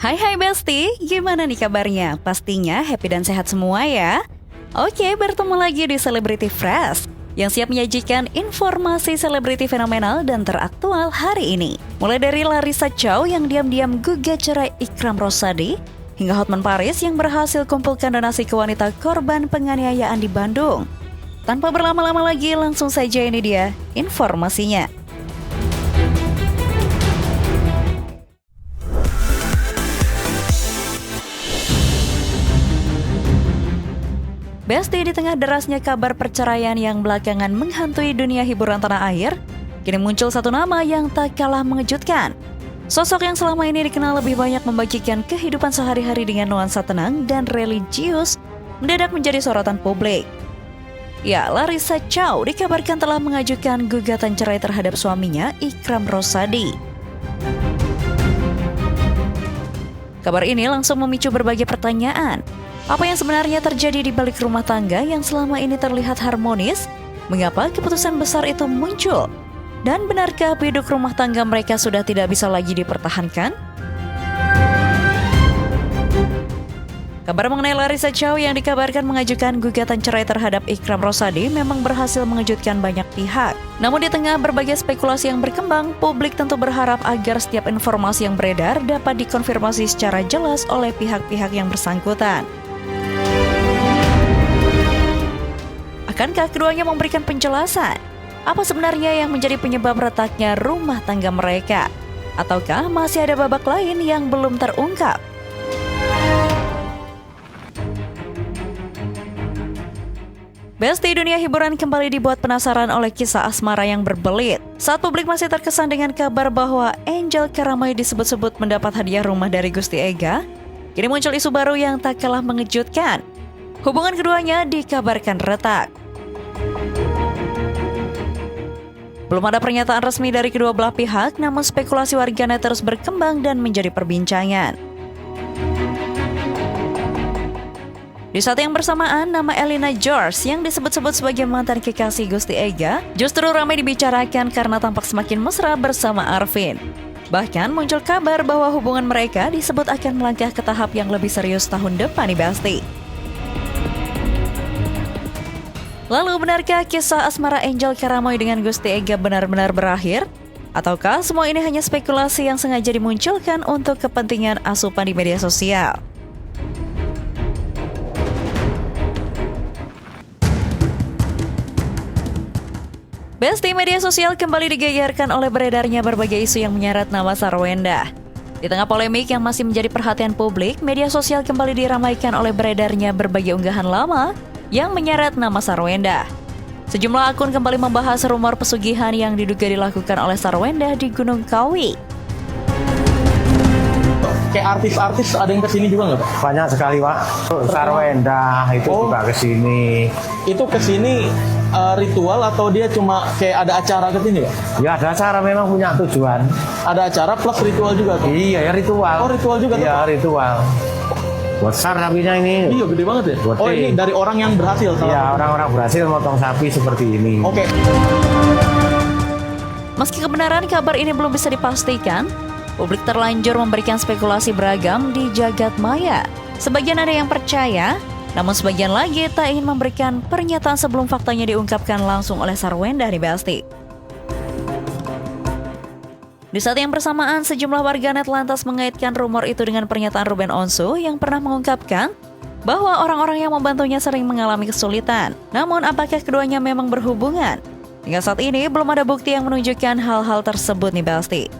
Hai Besti, gimana nih kabarnya? Pastinya happy dan sehat semua ya? Oke, bertemu lagi di Celebrity Fresh yang siap menyajikan informasi selebriti fenomenal dan teraktual hari ini. Mulai dari Larissa Chow yang diam-diam gugat cerai Ikram Rosadi, hingga Hotman Paris yang berhasil kumpulkan donasi ke wanita korban penganiayaan di Bandung. Tanpa berlama-lama lagi, langsung saja ini dia informasinya. Besti, di tengah derasnya kabar perceraian yang belakangan menghantui dunia hiburan tanah air, kini muncul satu nama yang tak kalah mengejutkan. Sosok yang selama ini dikenal lebih banyak membagikan kehidupan sehari-hari dengan nuansa tenang dan religius, mendadak menjadi sorotan publik. Ya, Larissa Chow dikabarkan telah mengajukan gugatan cerai terhadap suaminya, Ikram Rosadi. Kabar ini langsung memicu berbagai pertanyaan. Apa yang sebenarnya terjadi di balik rumah tangga yang selama ini terlihat harmonis? Mengapa keputusan besar itu muncul? Dan benarkah biduk rumah tangga mereka sudah tidak bisa lagi dipertahankan? Kabar mengenai Larissa Chow yang dikabarkan mengajukan gugatan cerai terhadap Ikram Rosadi memang berhasil mengejutkan banyak pihak. Namun di tengah berbagai spekulasi yang berkembang, publik tentu berharap agar setiap informasi yang beredar dapat dikonfirmasi secara jelas oleh pihak-pihak yang bersangkutan. Akankah keduanya memberikan penjelasan? Apa sebenarnya yang menjadi penyebab retaknya rumah tangga mereka? Ataukah masih ada babak lain yang belum terungkap? Besti, dunia hiburan kembali dibuat penasaran oleh kisah asmara yang berbelit. Saat publik masih terkesan dengan kabar bahwa Angel Karamay disebut-sebut mendapat hadiah rumah dari Gusti Ega, kini muncul isu baru yang tak kalah mengejutkan. Hubungan keduanya dikabarkan retak. Belum ada pernyataan resmi dari kedua belah pihak, namun spekulasi warganet terus berkembang dan menjadi perbincangan. Di saat yang bersamaan, nama Elina George yang disebut-sebut sebagai mantan kekasih Gusti Ega justru ramai dibicarakan karena tampak semakin mesra bersama Arvin. Bahkan muncul kabar bahwa hubungan mereka disebut akan melangkah ke tahap yang lebih serius tahun depan nih Besti. Lalu benarkah kisah asmara Angel Karamay dengan Gusti Ega benar-benar berakhir? Ataukah semua ini hanya spekulasi yang sengaja dimunculkan untuk kepentingan asupan di media sosial? Besti, media sosial kembali digegerkan oleh beredarnya berbagai isu yang menyeret nama Sarwenda. Di tengah polemik yang masih menjadi perhatian publik, media sosial kembali diramaikan oleh beredarnya berbagai unggahan lama yang menyeret nama Sarwenda. Sejumlah akun kembali membahas rumor pesugihan yang diduga dilakukan oleh Sarwenda di Gunung Kawi. Kayak artis-artis ada yang kesini juga nggak Pak? Banyak sekali Pak. Sarwenda itu juga kesini. Itu kesini ritual atau dia cuma kayak ada acara kesini Pak? Ya ada acara, memang punya tujuan. Ada acara plus ritual juga Pak? Iya ya, ritual. Oh, ritual juga tuh, Iya, Pak? ritual. Besar sapinya ini. Iya, gede banget ya? Gede. Oh, ini dari orang yang berhasil? Iya, orang-orang berhasil motong sapi seperti ini. Oke. Meski kebenaran kabar ini belum bisa dipastikan, publik terlanjur memberikan spekulasi beragam di jagat maya. Sebagian ada yang percaya, namun sebagian lagi tak ingin memberikan pernyataan sebelum faktanya diungkapkan langsung oleh Sarwenda nih Besti. Di saat yang bersamaan, sejumlah warganet lantas mengaitkan rumor itu dengan pernyataan Ruben Onsu yang pernah mengungkapkan bahwa orang-orang yang membantunya sering mengalami kesulitan. Namun apakah keduanya memang berhubungan? Hingga saat ini belum ada bukti yang menunjukkan hal-hal tersebut nih Besti.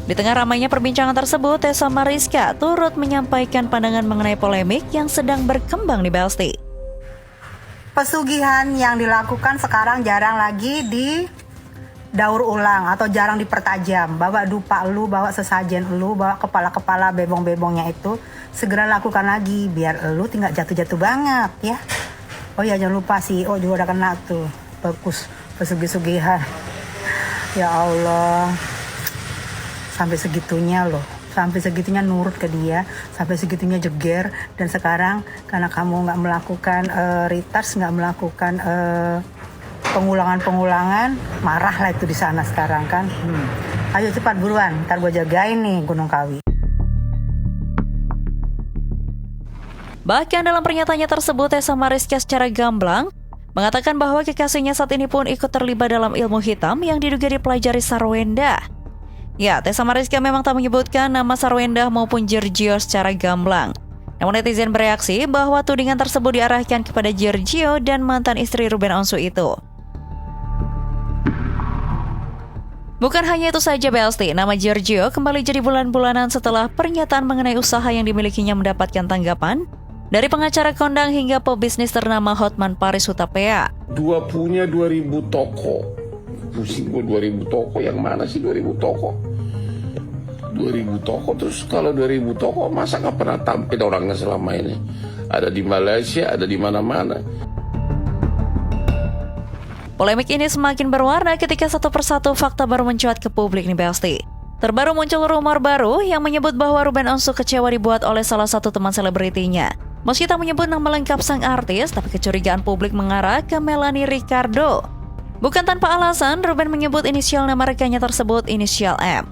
Di tengah ramainya perbincangan tersebut, Tessa Mariska turut menyampaikan pandangan mengenai polemik yang sedang berkembang di Besti. Pesugihan yang dilakukan sekarang jarang lagi di daur ulang atau jarang dipertajam. Bawa dupa lu, bawa sesajen lu, bawa kepala-kepala bebong-bebongnya itu segera lakukan lagi biar lu tinggal jatuh-jatuh banget ya. Oh ya, jangan lupa CEO juga udah kena tuh. Bagus, pesugihan. Ya Allah. Sampai segitunya loh. Sampai segitunya nurut ke dia, sampai segitunya jeger. Dan sekarang karena kamu nggak melakukan retouch, nggak melakukan pengulangan-pengulangan, marah lah itu di sana sekarang kan. Ayo cepat buruan, ntar gue jagain nih Gunung Kawi. Bahkan dalam pernyataannya tersebut, Tessa Mariska secara gamblang mengatakan bahwa kekasihnya saat ini pun ikut terlibat dalam ilmu hitam yang diduga dipelajari Sarwenda. Ya, Tessa Mariska memang tak menyebutkan nama Sarwenda maupun Giorgio secara gamblang. Namun netizen bereaksi bahwa tudingan tersebut diarahkan kepada Giorgio dan mantan istri Ruben Onsu itu. Bukan hanya itu saja Belsti, nama Giorgio kembali jadi bulan-bulanan setelah pernyataan mengenai usaha yang dimilikinya mendapatkan tanggapan dari pengacara kondang hingga pebisnis ternama Hotman Paris Hutapea. Dua punya 2000 toko. Pusing gue 2000 toko, yang mana sih 2000 toko? 2000 toko, terus kalau 2000 toko masa gak pernah tampil orangnya selama ini? Ada di Malaysia, ada di mana-mana. Polemik ini semakin berwarna ketika satu persatu fakta baru mencuat ke publik nih Belsti. Terbaru muncul rumor baru yang menyebut bahwa Ruben Onsu kecewa dibuat oleh salah satu teman selebritinya. Meski tak menyebut nama lengkap sang artis, tapi kecurigaan publik mengarah ke Melanie Ricardo. Bukan tanpa alasan, Ruben menyebut inisial nama rekannya tersebut inisial M.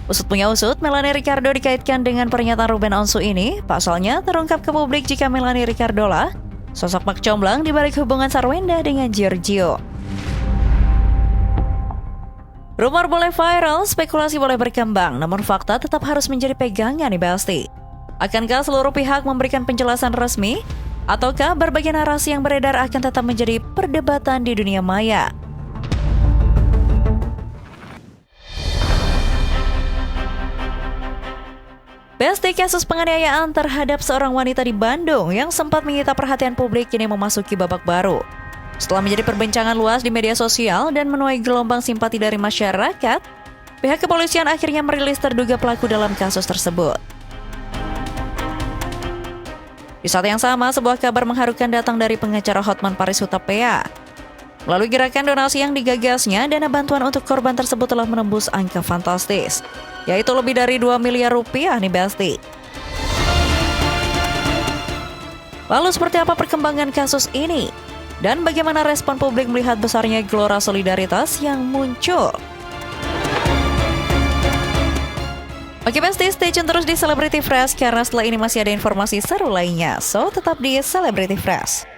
Usut punya usut, Melanie Ricardo dikaitkan dengan pernyataan Ruben Onsu ini. Pasalnya terungkap ke publik jika Melanie Ricardo lah sosok mak comblang di balik hubungan Sarwenda dengan Giorgio. Rumor boleh viral, spekulasi boleh berkembang, namun fakta tetap harus menjadi pegangan nih Belsti. Akankah seluruh pihak memberikan penjelasan resmi? Ataukah berbagai narasi yang beredar akan tetap menjadi perdebatan di dunia maya? Besti, kasus penganiayaan terhadap seorang wanita di Bandung yang sempat menyita perhatian publik kini memasuki babak baru. Setelah menjadi perbincangan luas di media sosial dan menuai gelombang simpati dari masyarakat, pihak kepolisian akhirnya merilis terduga pelaku dalam kasus tersebut. Di saat yang sama, sebuah kabar mengharukan datang dari pengacara Hotman Paris Hutapea. Melalui gerakan donasi yang digagasnya, dana bantuan untuk korban tersebut telah menembus angka fantastis, yaitu lebih dari 2 miliar rupiah nih Besti. Lalu seperti apa perkembangan kasus ini? Dan bagaimana respon publik melihat besarnya gelora solidaritas yang muncul? Oke Besti, stay tune terus di Celebrity Fresh karena setelah ini masih ada informasi seru lainnya. So, tetap di Celebrity Fresh.